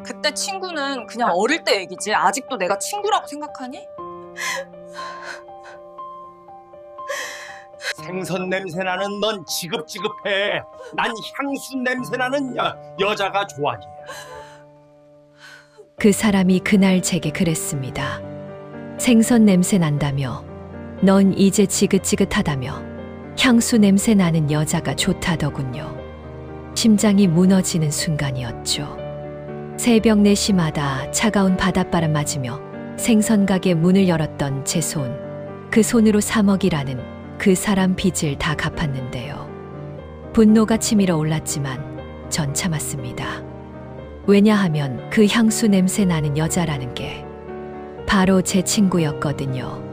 그때 친구는 그냥 어릴 때 얘기지. 아직도 내가 친구라고 생각하니? 생선 냄새 나는 넌 지긋지긋해. 난 향수 냄새 나는 여자가 좋아해. 그 사람이 그날 제게 그랬습니다. 생선 냄새 난다며, 넌 이제 지긋지긋하다며, 향수 냄새 나는 여자가 좋다더군요. 심장이 무너지는 순간이었죠. 새벽 4시마다 차가운 바닷바람 맞으며 생선 가게 문을 열었던 제 손, 그 손으로 3억이라는 그 사람 빚을 다 갚았는데요. 분노가 치밀어 올랐지만 전 참았습니다. 왜냐하면 그 향수 냄새 나는 여자라는 게 바로 제 친구였거든요.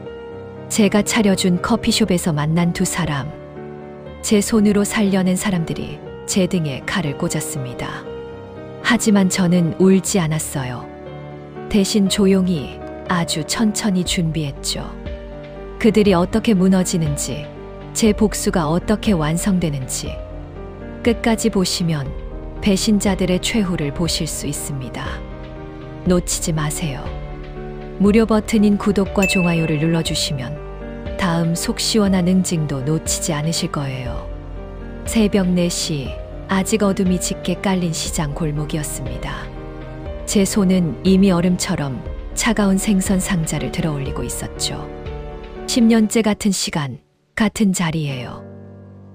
제가 차려준 커피숍에서 만난 두 사람, 제 손으로 살려낸 사람들이 제 등에 칼을 꽂았습니다. 하지만 저는 울지 않았어요. 대신 조용히 아주 천천히 준비했죠. 그들이 어떻게 무너지는지, 제 복수가 어떻게 완성되는지 끝까지 보시면 배신자들의 최후를 보실 수 있습니다. 놓치지 마세요. 무료 버튼인 구독과 좋아요를 눌러주시면 다음 속 시원한 응징도 놓치지 않으실 거예요. 새벽 4시, 아직 어둠이 짙게 깔린 시장 골목이었습니다. 제 손은 이미 얼음처럼 차가운 생선 상자를 들어 올리고 있었죠. 10년째 같은 시간, 같은 자리예요.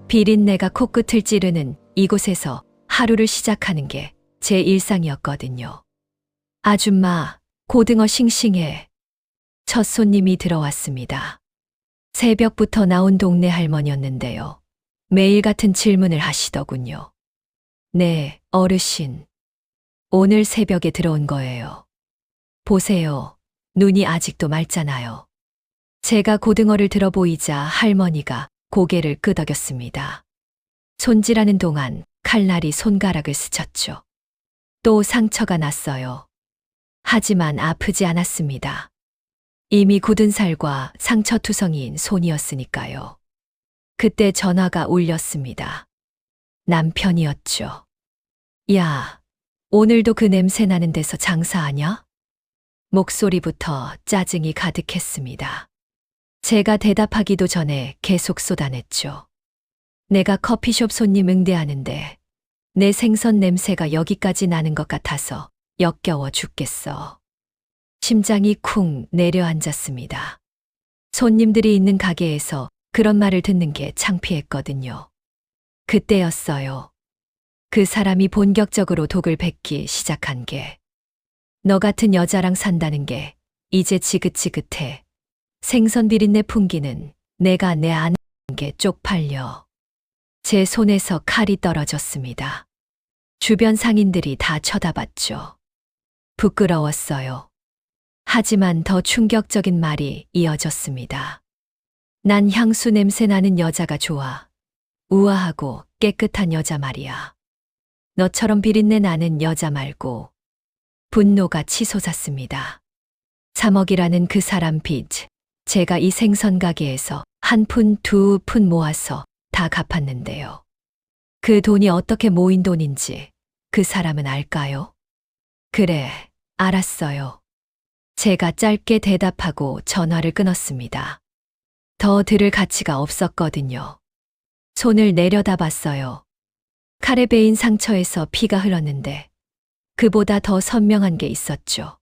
비린내가 코끝을 찌르는 이곳에서 하루를 시작하는 게 제 일상이었거든요. 아줌마, 고등어 싱싱해. 첫 손님이 들어왔습니다. 새벽부터 나온 동네 할머니였는데요. 매일 같은 질문을 하시더군요. 네, 어르신. 오늘 새벽에 들어온 거예요. 보세요. 눈이 아직도 맑잖아요. 제가 고등어를 들어보이자 할머니가 고개를 끄덕였습니다. 손질하는 동안 칼날이 손가락을 스쳤죠. 또 상처가 났어요. 하지만 아프지 않았습니다. 이미 굳은 살과 상처투성이인 손이었으니까요. 그때 전화가 울렸습니다. 남편이었죠. 야, 오늘도 그 냄새 나는 데서 장사하냐? 목소리부터 짜증이 가득했습니다. 제가 대답하기도 전에 계속 쏟아냈죠. 내가 커피숍 손님 응대하는데 내 생선 냄새가 여기까지 나는 것 같아서 역겨워 죽겠어. 심장이 쿵 내려앉았습니다. 손님들이 있는 가게에서 그런 말을 듣는 게 창피했거든요. 그때였어요. 그 사람이 본격적으로 독을 뱉기 시작한 게. 너 같은 여자랑 산다는 게 이제 지긋지긋해. 생선 비린내 풍기는 내가 내 안에 있는 게 쪽팔려. 제 손에서 칼이 떨어졌습니다. 주변 상인들이 다 쳐다봤죠. 부끄러웠어요. 하지만 더 충격적인 말이 이어졌습니다. 난 향수 냄새 나는 여자가 좋아. 우아하고 깨끗한 여자 말이야. 너처럼 비린내 나는 여자 말고. 분노가 치솟았습니다. 3억이라는 그 사람 빚, 제가 이 생선 가게에서 한 푼, 두 푼 모아서 다 갚았는데요. 그 돈이 어떻게 모인 돈인지 그 사람은 알까요? 그래, 알았어요. 제가 짧게 대답하고 전화를 끊었습니다. 더 들을 가치가 없었거든요. 손을 내려다 봤어요. 칼에 베인 상처에서 피가 흘렀는데 그보다 더 선명한 게 있었죠.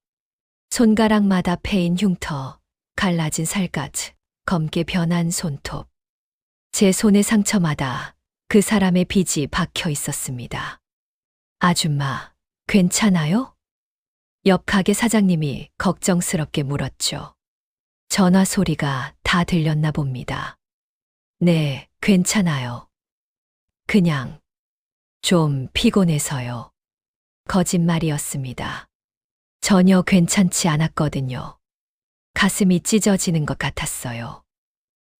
손가락마다 패인 흉터, 갈라진 살갗, 검게 변한 손톱. 제 손의 상처마다 그 사람의 빚이 박혀 있었습니다. 아줌마, 괜찮아요? 옆 가게 사장님이 걱정스럽게 물었죠. 전화 소리가 다 들렸나 봅니다. 네, 괜찮아요. 그냥 좀 피곤해서요. 거짓말이었습니다. 전혀 괜찮지 않았거든요. 가슴이 찢어지는 것 같았어요.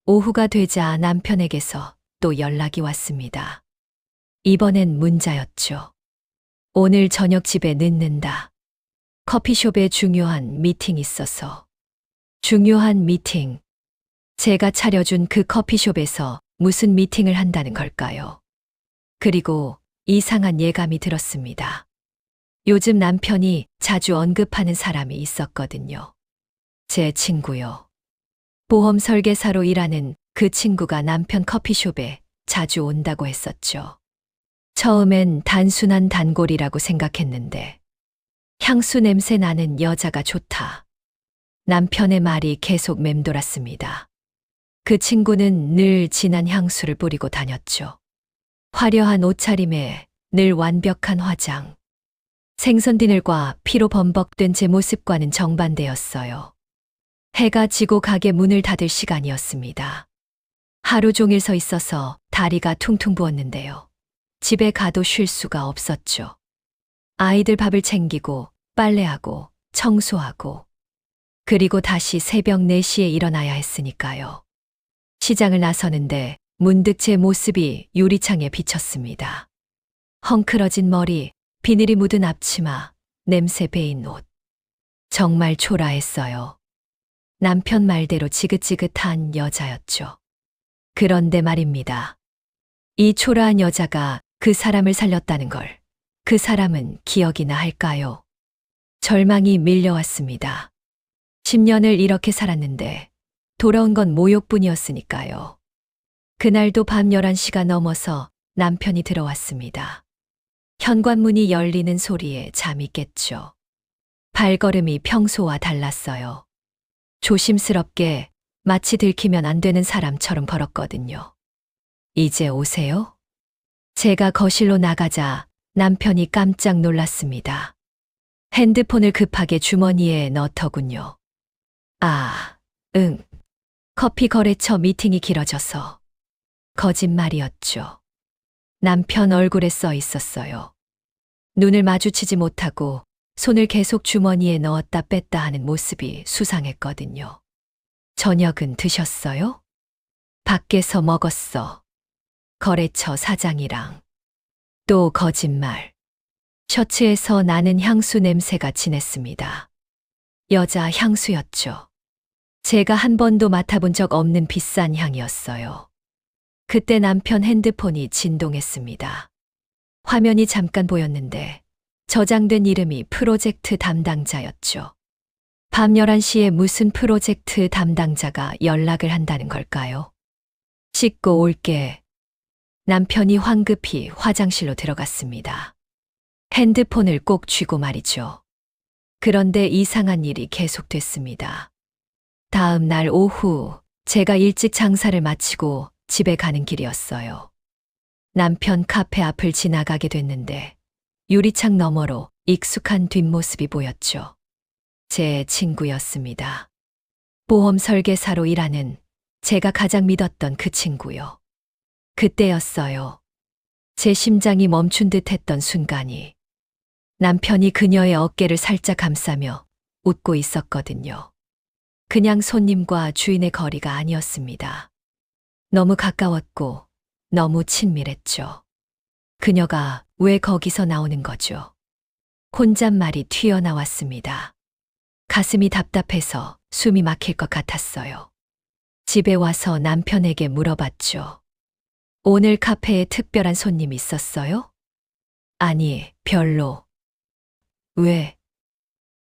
오후가 되자 남편에게서 또 연락이 왔습니다. 이번엔 문자였죠. 오늘 저녁 집에 늦는다. 커피숍에 중요한 미팅 있어서. 중요한 미팅. 제가 차려준 그 커피숍에서 무슨 미팅을 한다는 걸까요? 그리고 이상한 예감이 들었습니다. 요즘 남편이 자주 언급하는 사람이 있었거든요. 제 친구요. 보험 설계사로 일하는 그 친구가 남편 커피숍에 자주 온다고 했었죠. 처음엔 단순한 단골이라고 생각했는데 향수 냄새 나는 여자가 좋다. 남편의 말이 계속 맴돌았습니다. 그 친구는 늘 진한 향수를 뿌리고 다녔죠. 화려한 옷차림에 늘 완벽한 화장. 생선 디늘과 피로 범벅된 제 모습과는 정반대였어요. 해가 지고 가게 문을 닫을 시간이었습니다. 하루 종일 서 있어서 다리가 퉁퉁 부었는데요. 집에 가도 쉴 수가 없었죠. 아이들 밥을 챙기고 빨래하고 청소하고 그리고 다시 새벽 4시에 일어나야 했으니까요. 시장을 나서는데 문득 제 모습이 유리창에 비쳤습니다. 헝클어진 머리, 비늘이 묻은 앞치마, 냄새 배인 옷. 정말 초라했어요. 남편 말대로 지긋지긋한 여자였죠. 그런데 말입니다. 이 초라한 여자가 그 사람을 살렸다는 걸 그 사람은 기억이나 할까요? 절망이 밀려왔습니다. 10년을 이렇게 살았는데 돌아온 건 모욕뿐이었으니까요. 그날도 밤 11시가 넘어서 남편이 들어왔습니다. 현관문이 열리는 소리에 잠이 깼죠. 발걸음이 평소와 달랐어요. 조심스럽게 마치 들키면 안 되는 사람처럼 걸었거든요. 이제 오세요? 제가 거실로 나가자 남편이 깜짝 놀랐습니다. 핸드폰을 급하게 주머니에 넣더군요. 아, 응. 커피 거래처 미팅이 길어져서. 거짓말이었죠. 남편 얼굴에 써 있었어요. 눈을 마주치지 못하고 손을 계속 주머니에 넣었다 뺐다 하는 모습이 수상했거든요. 저녁은 드셨어요? 밖에서 먹었어. 거래처 사장이랑. 또 거짓말. 셔츠에서 나는 향수 냄새가 진했습니다. 여자 향수였죠. 제가 한 번도 맡아본 적 없는 비싼 향이었어요. 그때 남편 핸드폰이 진동했습니다. 화면이 잠깐 보였는데 저장된 이름이 프로젝트 담당자였죠. 밤 11시에 무슨 프로젝트 담당자가 연락을 한다는 걸까요? 씻고 올게. 남편이 황급히 화장실로 들어갔습니다. 핸드폰을 꼭 쥐고 말이죠. 그런데 이상한 일이 계속됐습니다. 다음 날 오후 제가 일찍 장사를 마치고 집에 가는 길이었어요. 남편 카페 앞을 지나가게 됐는데 유리창 너머로 익숙한 뒷모습이 보였죠. 제 친구였습니다. 보험 설계사로 일하는 제가 가장 믿었던 그 친구요. 그때였어요. 제 심장이 멈춘 듯 했던 순간이. 남편이 그녀의 어깨를 살짝 감싸며 웃고 있었거든요. 그냥 손님과 주인의 거리가 아니었습니다. 너무 가까웠고 너무 친밀했죠. 그녀가 왜 거기서 나오는 거죠? 혼잣말이 튀어나왔습니다. 가슴이 답답해서 숨이 막힐 것 같았어요. 집에 와서 남편에게 물어봤죠. 오늘 카페에 특별한 손님 있었어요? 아니, 별로. 왜?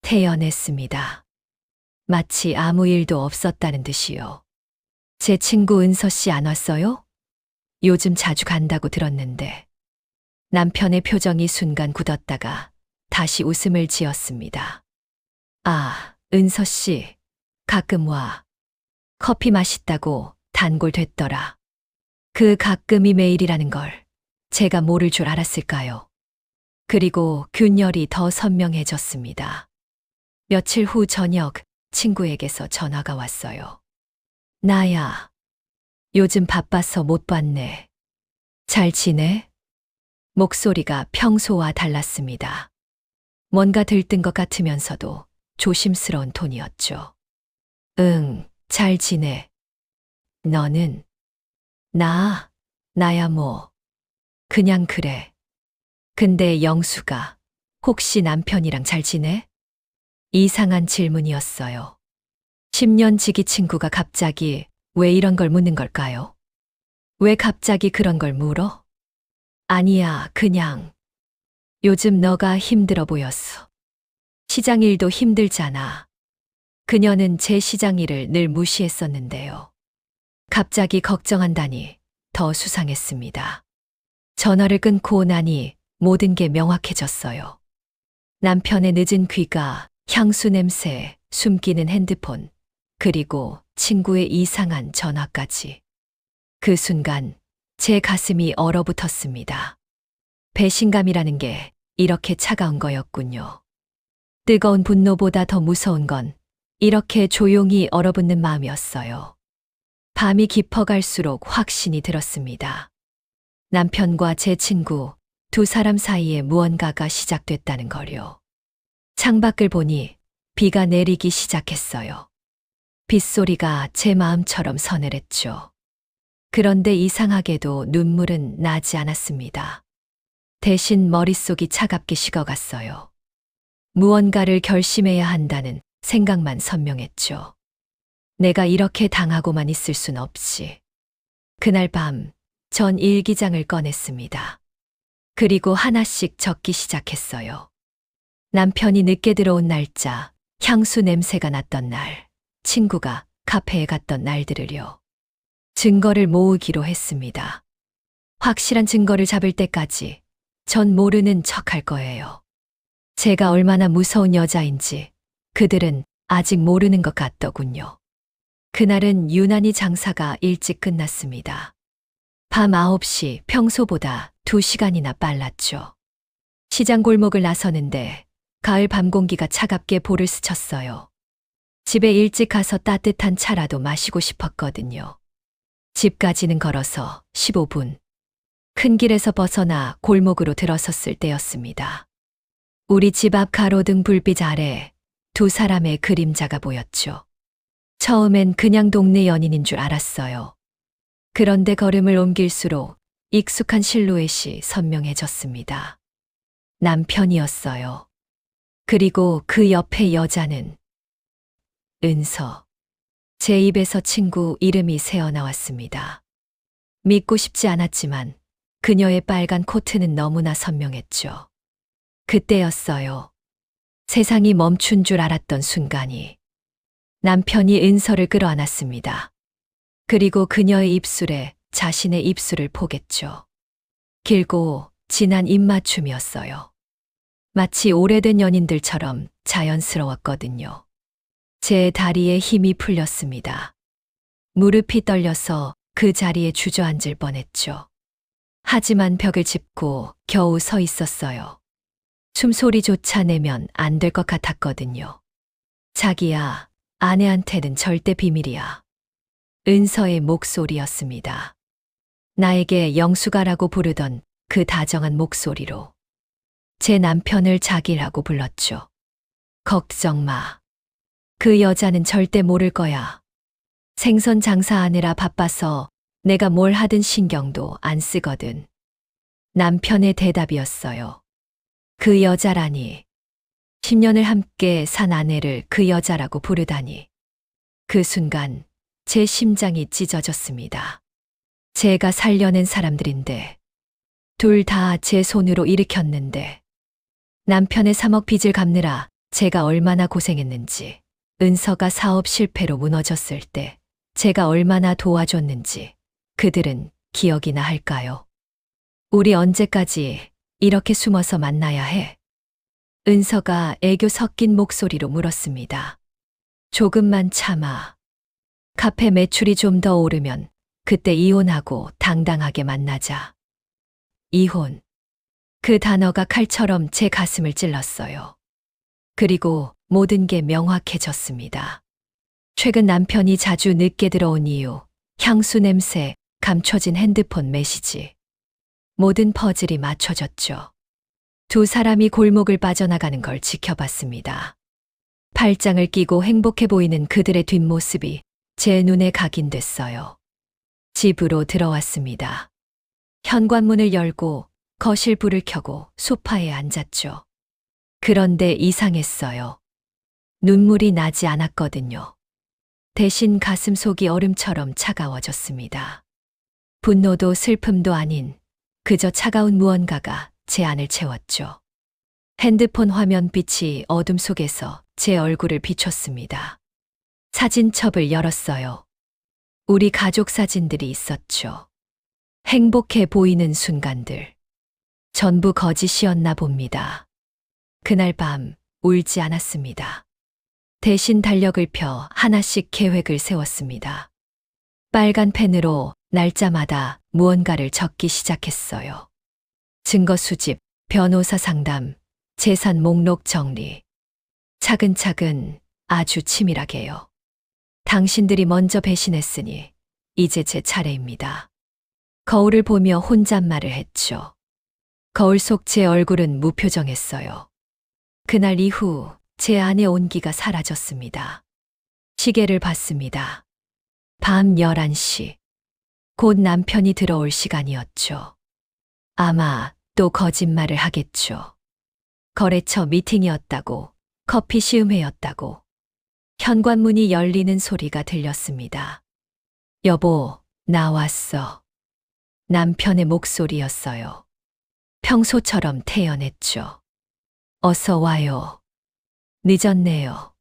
태연했습니다. 마치 아무 일도 없었다는 듯이요. 제 친구 은서 씨 안 왔어요? 요즘 자주 간다고 들었는데. 남편의 표정이 순간 굳었다가 다시 웃음을 지었습니다. 아, 은서 씨, 가끔 와. 커피 맛있다고 단골 됐더라. 그 가끔이 매일이라는 걸 제가 모를 줄 알았을까요? 그리고 균열이 더 선명해졌습니다. 며칠 후 저녁 친구에게서 전화가 왔어요. 나야. 요즘 바빠서 못 봤네. 잘 지내? 목소리가 평소와 달랐습니다. 뭔가 들뜬 것 같으면서도 조심스러운 톤이었죠. 응, 잘 지내. 너는? 나야 뭐. 그냥 그래. 근데 영수가 혹시 남편이랑 잘 지내? 이상한 질문이었어요. 10년 지기 친구가 갑자기 왜 이런 걸 묻는 걸까요? 왜 갑자기 그런 걸 물어? 아니야, 그냥. 요즘 너가 힘들어 보였어. 시장 일도 힘들잖아. 그녀는 제 시장 일을 늘 무시했었는데요. 갑자기 걱정한다니 더 수상했습니다. 전화를 끊고 나니 모든 게 명확해졌어요. 남편의 늦은 귀가, 향수 냄새, 숨기는 핸드폰, 그리고 친구의 이상한 전화까지. 그 순간 제 가슴이 얼어붙었습니다. 배신감이라는 게 이렇게 차가운 거였군요. 뜨거운 분노보다 더 무서운 건 이렇게 조용히 얼어붙는 마음이었어요. 밤이 깊어갈수록 확신이 들었습니다. 남편과 제 친구 두 사람 사이에 무언가가 시작됐다는 거요. 창밖을 보니 비가 내리기 시작했어요. 빗소리가 제 마음처럼 서늘했죠. 그런데 이상하게도 눈물은 나지 않았습니다. 대신 머릿속이 차갑게 식어갔어요. 무언가를 결심해야 한다는 생각만 선명했죠. 내가 이렇게 당하고만 있을 순 없지. 그날 밤, 전 일기장을 꺼냈습니다. 그리고 하나씩 적기 시작했어요. 남편이 늦게 들어온 날짜, 향수 냄새가 났던 날, 친구가 카페에 갔던 날들을요. 증거를 모으기로 했습니다. 확실한 증거를 잡을 때까지 전 모르는 척할 거예요. 제가 얼마나 무서운 여자인지 그들은 아직 모르는 것 같더군요. 그날은 유난히 장사가 일찍 끝났습니다. 밤 9시 평소보다 2시간이나 빨랐죠. 시장 골목을 나서는데 가을 밤 공기가 차갑게 볼을 스쳤어요. 집에 일찍 가서 따뜻한 차라도 마시고 싶었거든요. 집까지는 걸어서 15분. 큰 길에서 벗어나 골목으로 들어섰을 때였습니다. 우리 집 앞 가로등 불빛 아래 두 사람의 그림자가 보였죠. 처음엔 그냥 동네 연인인 줄 알았어요. 그런데 걸음을 옮길수록 익숙한 실루엣이 선명해졌습니다. 남편이었어요. 그리고 그 옆에 여자는 은서. 제 입에서 친구 이름이 새어나왔습니다. 믿고 싶지 않았지만 그녀의 빨간 코트는 너무나 선명했죠. 그때였어요. 세상이 멈춘 줄 알았던 순간이. 남편이 은서를 끌어안았습니다. 그리고 그녀의 입술에 자신의 입술을 포겠죠. 길고 진한 입맞춤이었어요. 마치 오래된 연인들처럼 자연스러웠거든요. 제 다리에 힘이 풀렸습니다. 무릎이 떨려서 그 자리에 주저앉을 뻔했죠. 하지만 벽을 짚고 겨우 서 있었어요. 숨소리조차 내면 안 될 것 같았거든요. 자기야, 아내한테는 절대 비밀이야. 은서의 목소리였습니다. 나에게 영수가라고 부르던 그 다정한 목소리로. 제 남편을 자기라고 불렀죠. 걱정 마. 그 여자는 절대 모를 거야. 생선 장사하느라 바빠서 내가 뭘 하든 신경도 안 쓰거든. 남편의 대답이었어요. 그 여자라니. 10년을 함께 산 아내를 그 여자라고 부르다니. 그 순간 제 심장이 찢어졌습니다. 제가 살려낸 사람들인데, 둘 다 제 손으로 일으켰는데, 남편의 3억 빚을 갚느라 제가 얼마나 고생했는지, 은서가 사업 실패로 무너졌을 때 제가 얼마나 도와줬는지 그들은 기억이나 할까요? 우리 언제까지 이렇게 숨어서 만나야 해? 은서가 애교 섞인 목소리로 물었습니다. 조금만 참아. 카페 매출이 좀 더 오르면 그때 이혼하고 당당하게 만나자. 이혼. 그 단어가 칼처럼 제 가슴을 찔렀어요. 그리고 모든 게 명확해졌습니다. 최근 남편이 자주 늦게 들어온 이유, 향수 냄새, 감춰진 핸드폰 메시지. 모든 퍼즐이 맞춰졌죠. 두 사람이 골목을 빠져나가는 걸 지켜봤습니다. 팔짱을 끼고 행복해 보이는 그들의 뒷모습이 제 눈에 각인됐어요. 집으로 들어왔습니다. 현관문을 열고 거실 불을 켜고 소파에 앉았죠. 그런데 이상했어요. 눈물이 나지 않았거든요. 대신 가슴속이 얼음처럼 차가워졌습니다. 분노도 슬픔도 아닌 그저 차가운 무언가가 제 안을 채웠죠. 핸드폰 화면빛이 어둠 속에서 제 얼굴을 비췄습니다. 사진첩을 열었어요. 우리 가족 사진들이 있었죠. 행복해 보이는 순간들. 전부 거짓이었나 봅니다. 그날 밤 울지 않았습니다. 대신 달력을 펴 하나씩 계획을 세웠습니다. 빨간 펜으로 날짜마다 무언가를 적기 시작했어요. 증거 수집, 변호사 상담, 재산 목록 정리. 차근차근 아주 치밀하게요. 당신들이 먼저 배신했으니 이제 제 차례입니다. 거울을 보며 혼잣말을 했죠. 거울 속 제 얼굴은 무표정했어요. 그날 이후 제 안의 온기가 사라졌습니다. 시계를 봤습니다. 밤 11시. 곧 남편이 들어올 시간이었죠. 아마 또 거짓말을 하겠죠. 거래처 미팅이었다고, 커피 시음회였다고. 현관문이 열리는 소리가 들렸습니다. 여보, 나왔어. 남편의 목소리였어요. 평소처럼 태연했죠. 어서 와요. 늦었네요.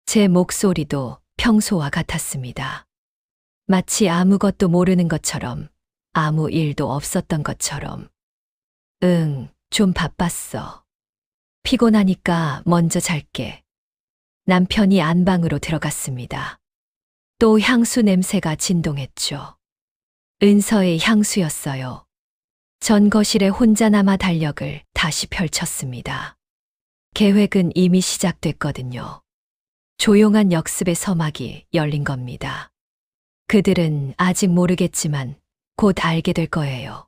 제 목소리도 평소와 같았습니다. 마치 아무것도 모르는 것처럼, 아무 일도 없었던 것처럼. 응, 좀 바빴어. 피곤하니까 먼저 잘게. 남편이 안방으로 들어갔습니다. 또 향수 냄새가 진동했죠. 은서의 향수였어요. 전 거실에 혼자 남아 달력을 다시 펼쳤습니다. 계획은 이미 시작됐거든요. 조용한 역습의 서막이 열린 겁니다. 그들은 아직 모르겠지만 곧 알게 될 거예요.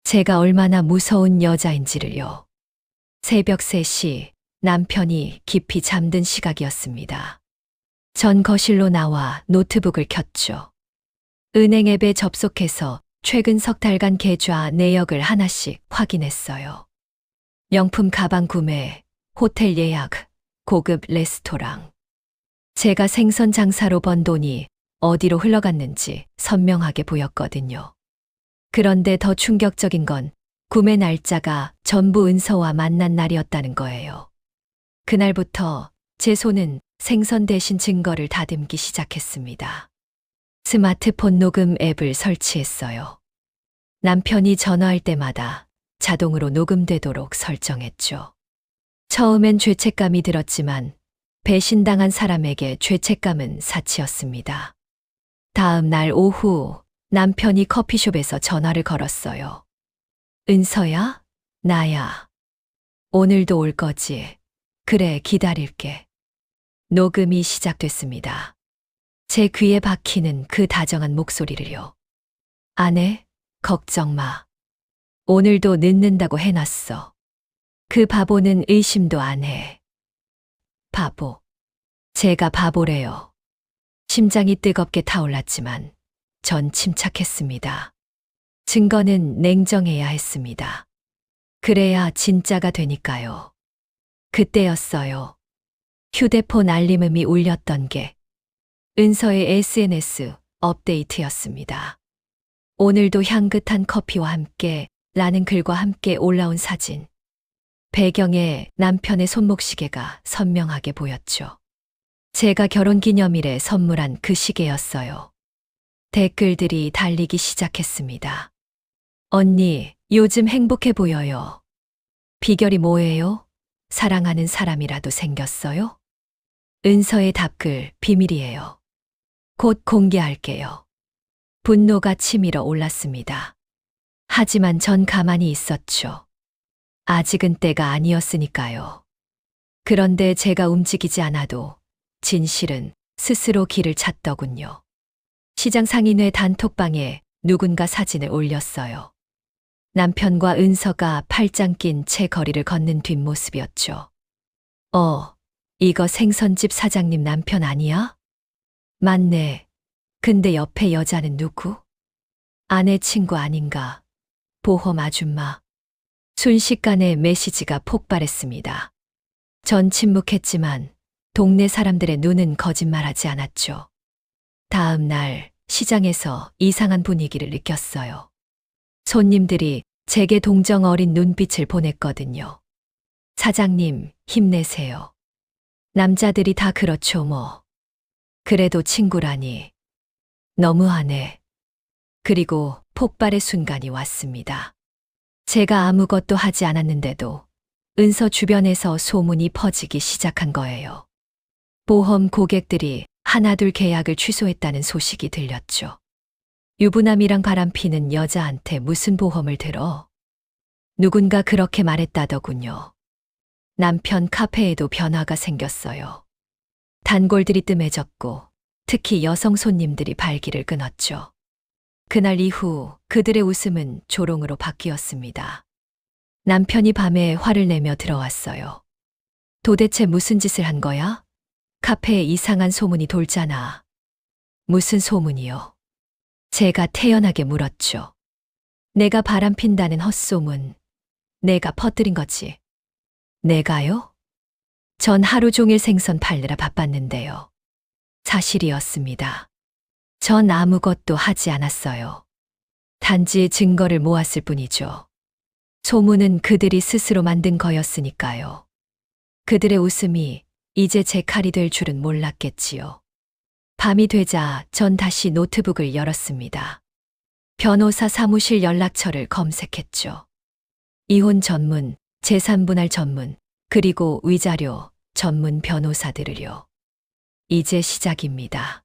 제가 얼마나 무서운 여자인지를요. 새벽 3시 남편이 깊이 잠든 시각이었습니다. 전 거실로 나와 노트북을 켰죠. 은행 앱에 접속해서 최근 석 달간 계좌 내역을 하나씩 확인했어요. 명품 가방 구매, 호텔 예약, 고급 레스토랑. 제가 생선 장사로 번 돈이 어디로 흘러갔는지 선명하게 보였거든요. 그런데 더 충격적인 건 구매 날짜가 전부 은서와 만난 날이었다는 거예요. 그날부터 제 손은 생선 대신 증거를 다듬기 시작했습니다. 스마트폰 녹음 앱을 설치했어요. 남편이 전화할 때마다 자동으로 녹음되도록 설정했죠. 처음엔 죄책감이 들었지만 배신당한 사람에게 죄책감은 사치였습니다. 다음 날 오후 남편이 커피숍에서 전화를 걸었어요. 은서야? 나야. 오늘도 올 거지? 그래, 기다릴게. 녹음이 시작됐습니다. 제 귀에 박히는 그 다정한 목소리를요. 아내, 걱정 마. 오늘도 늦는다고 해놨어. 그 바보는 의심도 안 해. 바보. 제가 바보래요. 심장이 뜨겁게 타올랐지만 전 침착했습니다. 증거는 냉정해야 했습니다. 그래야 진짜가 되니까요. 그때였어요. 휴대폰 알림음이 울렸던 게 은서의 SNS 업데이트였습니다. 오늘도 향긋한 커피와 함께 라는 글과 함께 올라온 사진. 배경에 남편의 손목시계가 선명하게 보였죠. 제가 결혼기념일에 선물한 그 시계였어요. 댓글들이 달리기 시작했습니다. 언니, 요즘 행복해 보여요. 비결이 뭐예요? 사랑하는 사람이라도 생겼어요? 은서의 답글 비밀이에요. 곧 공개할게요. 분노가 치밀어 올랐습니다. 하지만 전 가만히 있었죠. 아직은 때가 아니었으니까요. 그런데 제가 움직이지 않아도 진실은 스스로 길을 찾더군요. 시장 상인회 단톡방에 누군가 사진을 올렸어요. 남편과 은서가 팔짱 낀 채 거리를 걷는 뒷모습이었죠. 이거 생선집 사장님 남편 아니야? 맞네. 근데 옆에 여자는 누구? 아내 친구 아닌가? 보험 아줌마. 순식간에 메시지가 폭발했습니다. 전 침묵했지만 동네 사람들의 눈은 거짓말하지 않았죠. 다음 날 시장에서 이상한 분위기를 느꼈어요. 손님들이 제게 동정 어린 눈빛을 보냈거든요. 사장님, 힘내세요. 남자들이 다 그렇죠, 뭐. 그래도 친구라니. 너무하네. 그리고 폭발의 순간이 왔습니다. 제가 아무것도 하지 않았는데도 은서 주변에서 소문이 퍼지기 시작한 거예요. 보험 고객들이 하나둘 계약을 취소했다는 소식이 들렸죠. 유부남이랑 바람피는 여자한테 무슨 보험을 들어? 누군가 그렇게 말했다더군요. 남편 카페에도 변화가 생겼어요. 단골들이 뜸해졌고 특히 여성 손님들이 발길을 끊었죠. 그날 이후 그들의 웃음은 조롱으로 바뀌었습니다. 남편이 밤에 화를 내며 들어왔어요. 도대체 무슨 짓을 한 거야? 카페에 이상한 소문이 돌잖아. 무슨 소문이요? 제가 태연하게 물었죠. 내가 바람핀다는 헛소문. 내가 퍼뜨린 거지. 내가요? 전 하루 종일 생선 팔느라 바빴는데요. 사실이었습니다. 전 아무것도 하지 않았어요. 단지 증거를 모았을 뿐이죠. 소문은 그들이 스스로 만든 거였으니까요. 그들의 웃음이 이제 제 칼이 될 줄은 몰랐겠지요. 밤이 되자 전 다시 노트북을 열었습니다. 변호사 사무실 연락처를 검색했죠. 이혼 전문, 재산분할 전문, 그리고 위자료 전문 변호사들을요. 이제 시작입니다.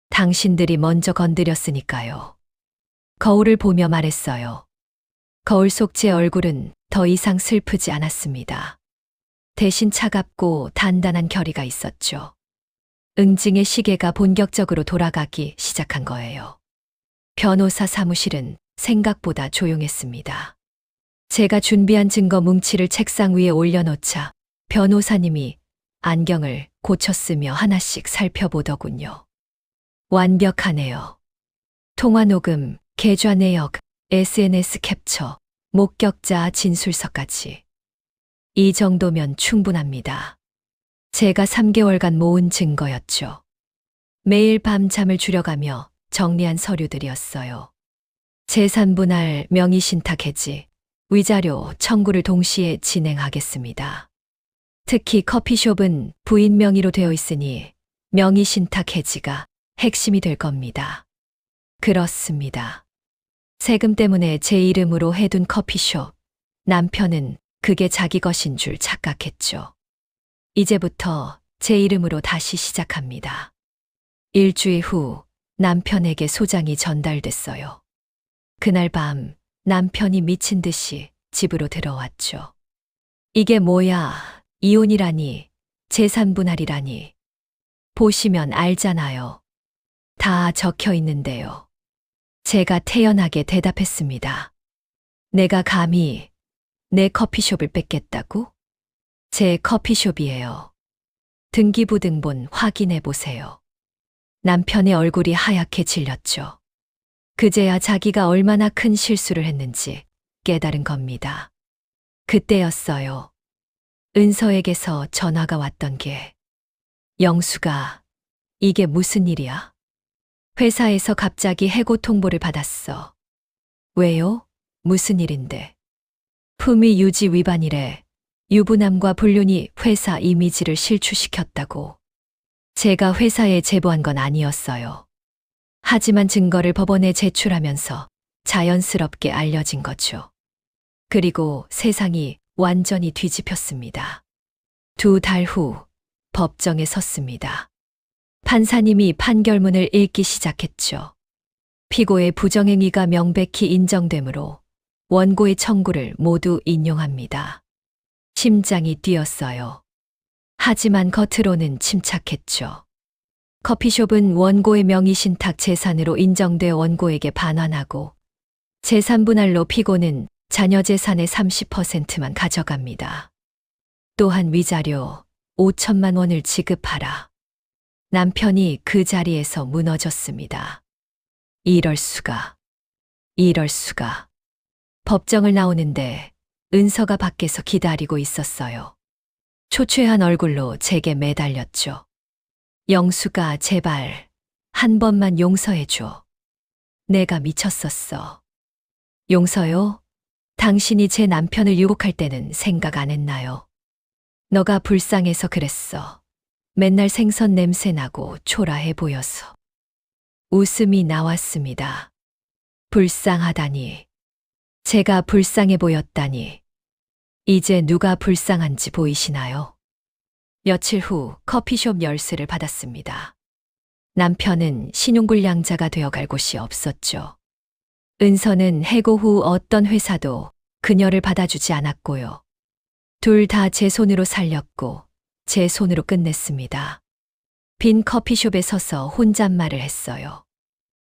당신들이 먼저 건드렸으니까요. 거울을 보며 말했어요. 거울 속 제 얼굴은 더 이상 슬프지 않았습니다. 대신 차갑고 단단한 결의가 있었죠. 응징의 시계가 본격적으로 돌아가기 시작한 거예요. 변호사 사무실은 생각보다 조용했습니다. 제가 준비한 증거 뭉치를 책상 위에 올려놓자 변호사님이 안경을 고쳤으며 하나씩 살펴보더군요. 완벽하네요. 통화 녹음, 계좌 내역, SNS 캡처, 목격자 진술서까지. 이 정도면 충분합니다. 제가 3개월간 모은 증거였죠. 매일 밤 잠을 줄여가며 정리한 서류들이었어요. 재산분할, 명의신탁 해지, 위자료 청구를 동시에 진행하겠습니다. 특히 커피숍은 부인 명의로 되어 있으니 명의신탁 해지가 핵심이 될 겁니다. 그렇습니다. 세금 때문에 제 이름으로 해둔 커피숍, 남편은 그게 자기 것인 줄 착각했죠. 이제부터 제 이름으로 다시 시작합니다. 일주일 후 남편에게 소장이 전달됐어요. 그날 밤 남편이 미친 듯이 집으로 들어왔죠. 이게 뭐야, 이혼이라니, 재산분할이라니. 보시면 알잖아요. 다 적혀 있는데요. 제가 태연하게 대답했습니다. 내가 감히 내 커피숍을 뺏겠다고? 제 커피숍이에요. 등기부등본 확인해 보세요. 남편의 얼굴이 하얗게 질렸죠. 그제야 자기가 얼마나 큰 실수를 했는지 깨달은 겁니다. 그때였어요. 은서에게서 전화가 왔던 게. 영수가, 이게 무슨 일이야? 회사에서 갑자기 해고 통보를 받았어. 왜요? 무슨 일인데? 품위 유지 위반이래. 유부남과 불륜이 회사 이미지를 실추시켰다고. 제가 회사에 제보한 건 아니었어요. 하지만 증거를 법원에 제출하면서 자연스럽게 알려진 거죠. 그리고 세상이 완전히 뒤집혔습니다. 2달 후 법정에 섰습니다. 판사님이 판결문을 읽기 시작했죠. 피고의 부정행위가 명백히 인정되므로 원고의 청구를 모두 인용합니다. 심장이 뛰었어요. 하지만 겉으로는 침착했죠. 커피숍은 원고의 명의신탁 재산으로 인정돼 원고에게 반환하고 재산분할로 피고는 자녀 재산의 30%만 가져갑니다. 또한 위자료 5천만 원을 지급하라. 남편이 그 자리에서 무너졌습니다. 이럴 수가. 법정을 나오는데 은서가 밖에서 기다리고 있었어요. 초췌한 얼굴로 제게 매달렸죠. 영수가 제발 한 번만 용서해줘. 내가 미쳤었어. 용서요? 당신이 제 남편을 유혹할 때는 생각 안 했나요? 너가 불쌍해서 그랬어. 맨날 생선 냄새 나고 초라해 보여서. 웃음이 나왔습니다. 불쌍하다니. 제가 불쌍해 보였다니. 이제 누가 불쌍한지 보이시나요? 며칠 후 커피숍 열쇠를 받았습니다. 남편은 신용불량자가 되어갈 곳이 없었죠. 은서는 해고 후 어떤 회사도 그녀를 받아주지 않았고요. 둘 다 제 손으로 살렸고 제 손으로 끝냈습니다. 빈 커피숍에 서서 혼잣말을 했어요.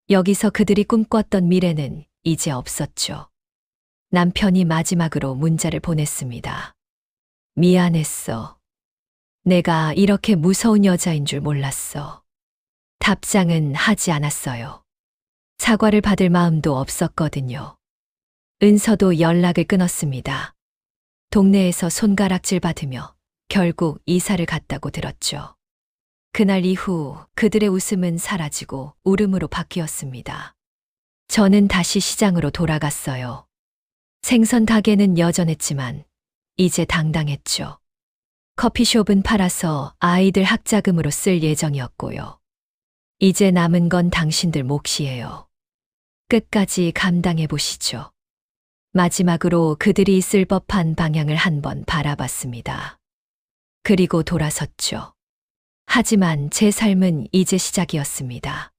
여기서 그들이 꿈꿨던 미래는 이제 없었죠. 남편이 마지막으로 문자를 보냈습니다. 미안했어. 내가 이렇게 무서운 여자인 줄 몰랐어. 답장은 하지 않았어요. 사과를 받을 마음도 없었거든요. 은서도 연락을 끊었습니다. 동네에서 손가락질 받으며 결국 이사를 갔다고 들었죠. 그날 이후 그들의 웃음은 사라지고 울음으로 바뀌었습니다. 저는 다시 시장으로 돌아갔어요. 생선 가게는 여전했지만 이제 당당했죠. 커피숍은 팔아서 아이들 학자금으로 쓸 예정이었고요. 이제 남은 건 당신들 몫이에요. 끝까지 감당해 보시죠. 마지막으로 그들이 있을 법한 방향을 한번 바라봤습니다. 그리고 돌아섰죠. 하지만 제 삶은 이제 시작이었습니다.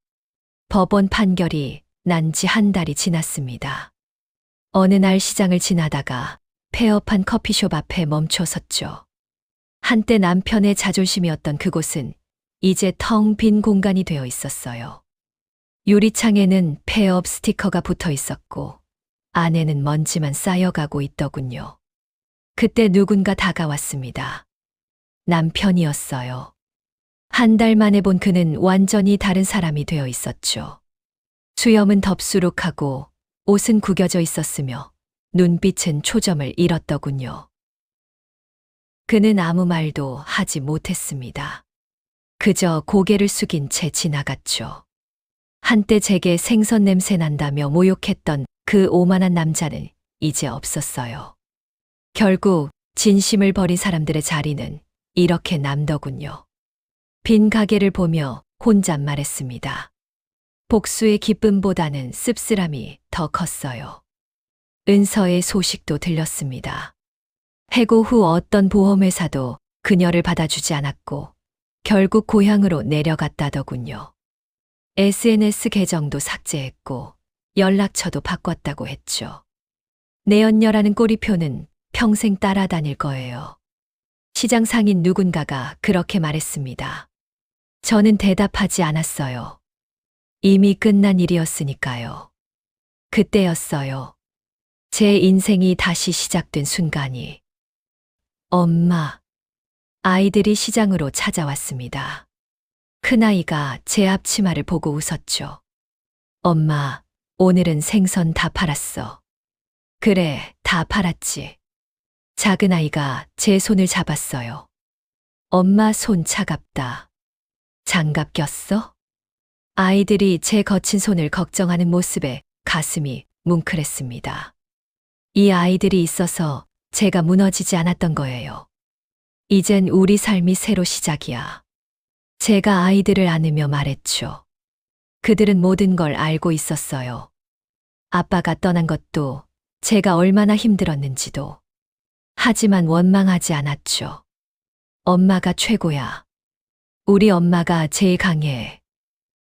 법원 판결이 난 지 한 달이 지났습니다. 어느 날 시장을 지나다가 폐업한 커피숍 앞에 멈춰 섰죠. 한때 남편의 자존심이었던 그곳은 이제 텅 빈 공간이 되어 있었어요. 유리창에는 폐업 스티커가 붙어 있었고 안에는 먼지만 쌓여가고 있더군요. 그때 누군가 다가왔습니다. 남편이었어요. 한 달 만에 본 그는 완전히 다른 사람이 되어 있었죠. 수염은 덥수룩하고 옷은 구겨져 있었으며 눈빛은 초점을 잃었더군요. 그는 아무 말도 하지 못했습니다. 그저 고개를 숙인 채 지나갔죠. 한때 제게 생선 냄새 난다며 모욕했던 그 오만한 남자는 이제 없었어요. 결국 진심을 버린 사람들의 자리는 이렇게 남더군요. 빈 가게를 보며 혼잣말했습니다. 복수의 기쁨보다는 씁쓸함이 더 컸어요. 은서의 소식도 들렸습니다. 해고 후 어떤 보험회사도 그녀를 받아주지 않았고 결국 고향으로 내려갔다더군요. SNS 계정도 삭제했고 연락처도 바꿨다고 했죠. 내연녀라는 꼬리표는 평생 따라다닐 거예요. 시장 상인 누군가가 그렇게 말했습니다. 저는 대답하지 않았어요. 이미 끝난 일이었으니까요. 그때였어요. 제 인생이 다시 시작된 순간이. 엄마. 아이들이 시장으로 찾아왔습니다. 큰아이가 제 앞치마를 보고 웃었죠. 엄마, 오늘은 생선 다 팔았어. 그래, 다 팔았지. 작은아이가 제 손을 잡았어요. 엄마 손 차갑다. 장갑 꼈어? 아이들이 제 거친 손을 걱정하는 모습에 가슴이 뭉클했습니다. 이 아이들이 있어서 제가 무너지지 않았던 거예요. 이젠 우리 삶이 새로 시작이야. 제가 아이들을 안으며 말했죠. 그들은 모든 걸 알고 있었어요. 아빠가 떠난 것도, 제가 얼마나 힘들었는지도. 하지만 원망하지 않았죠. 엄마가 최고야. 우리 엄마가 제일 강해.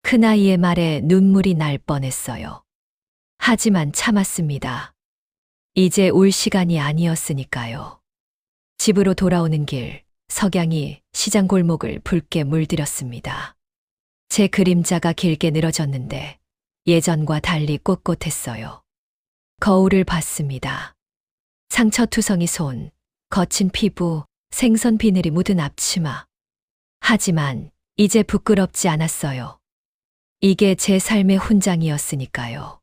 큰아이의 말에 눈물이 날 뻔했어요. 하지만 참았습니다. 이제 울 시간이 아니었으니까요. 집으로 돌아오는 길, 석양이 시장 골목을 붉게 물들였습니다. 제 그림자가 길게 늘어졌는데 예전과 달리 꼿꼿했어요. 거울을 봤습니다. 상처투성이 손, 거친 피부, 생선 비늘이 묻은 앞치마. 하지만 이제 부끄럽지 않았어요. 이게 제 삶의 훈장이었으니까요.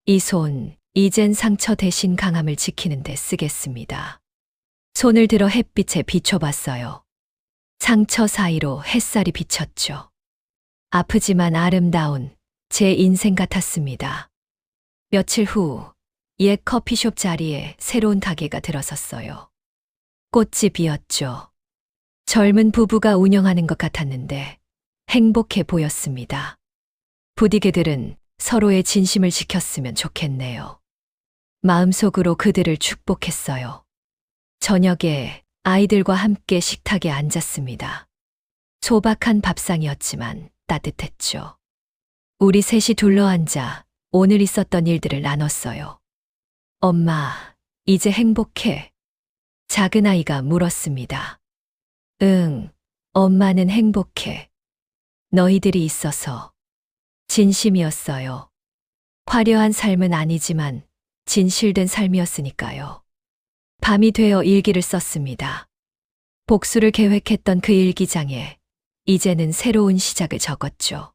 이 손, 이젠 상처 대신 강함을 지키는 데 쓰겠습니다. 손을 들어 햇빛에 비춰봤어요. 상처 사이로 햇살이 비쳤죠. 아프지만 아름다운 제 인생 같았습니다. 며칠 후 옛 커피숍 자리에 새로운 가게가 들어섰어요. 꽃이 피었죠. 젊은 부부가 운영하는 것 같았는데 행복해 보였습니다. 부디 그들은 서로의 진심을 지켰으면 좋겠네요. 마음속으로 그들을 축복했어요. 저녁에 아이들과 함께 식탁에 앉았습니다. 소박한 밥상이었지만 따뜻했죠. 우리 셋이 둘러앉아 오늘 있었던 일들을 나눴어요. 엄마, 이제 행복해? 작은 아이가 물었습니다. 응, 엄마는 행복해. 너희들이 있어서. 진심이었어요. 화려한 삶은 아니지만 진실된 삶이었으니까요. 밤이 되어 일기를 썼습니다. 복수를 계획했던 그 일기장에 이제는 새로운 시작을 적었죠.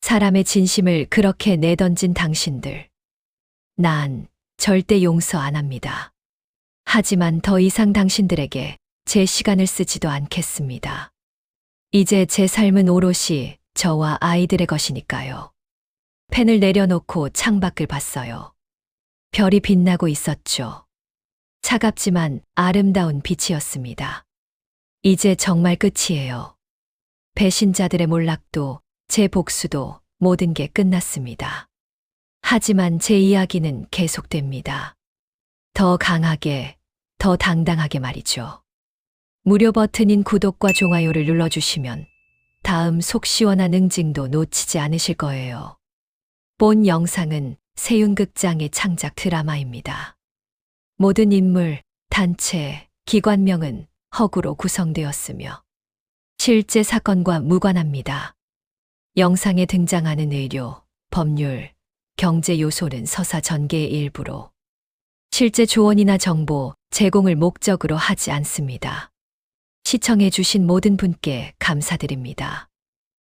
사람의 진심을 그렇게 내던진 당신들. 난 절대 용서 안 합니다. 하지만 더 이상 당신들에게 제 시간을 쓰지도 않겠습니다. 이제 제 삶은 오롯이 저와 아이들의 것이니까요. 펜을 내려놓고 창밖을 봤어요. 별이 빛나고 있었죠. 차갑지만 아름다운 빛이었습니다. 이제 정말 끝이에요. 배신자들의 몰락도 제 복수도 모든 게 끝났습니다. 하지만 제 이야기는 계속됩니다. 더 강하게, 더 당당하게 말이죠. 무료 버튼인 구독과 좋아요를 눌러주시면 다음 속 시원한 응징도 놓치지 않으실 거예요. 본 영상은 세윤극장의 창작 드라마입니다. 모든 인물, 단체, 기관명은 허구로 구성되었으며 실제 사건과 무관합니다. 영상에 등장하는 의료, 법률, 경제 요소는 서사 전개의 일부로 실제 조언이나 정보 제공을 목적으로 하지 않습니다. 시청해주신 모든 분께 감사드립니다.